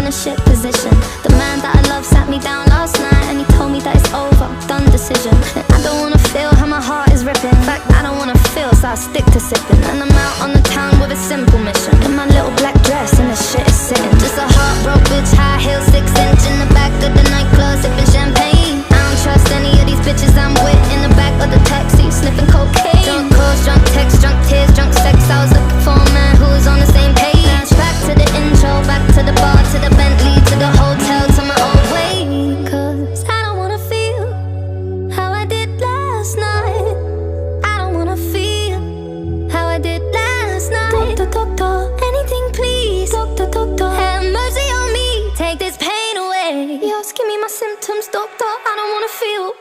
in a shit position. The man that I love sat me down last night and he told me that it's over, done decision. And I don't wanna feel how my heart is ripping. In fact, I don't wanna feel, so I stick to sipping. And I'm out on the town with a simple mission, in my little black dress and the shit is sitting. Just a heartbroken bitch, high heels, 6-inch, in the back of the nightclub sipping champagne. I don't trust any of these bitches I'm with, in the back of the taxi sniffing cocaine. Drunk calls, drunk texts, drunk tears, drunk sex. I was looking for a man who was on the same page. Back to the intro, back to the bar, to the Bentley, to the hotel, to my old way. Cause I don't wanna feel how I did last night. I don't wanna feel how I did last night. Doctor, anything please. Doctor, have mercy on me, take this pain away. You're asking me my symptoms, doctor, I don't wanna feel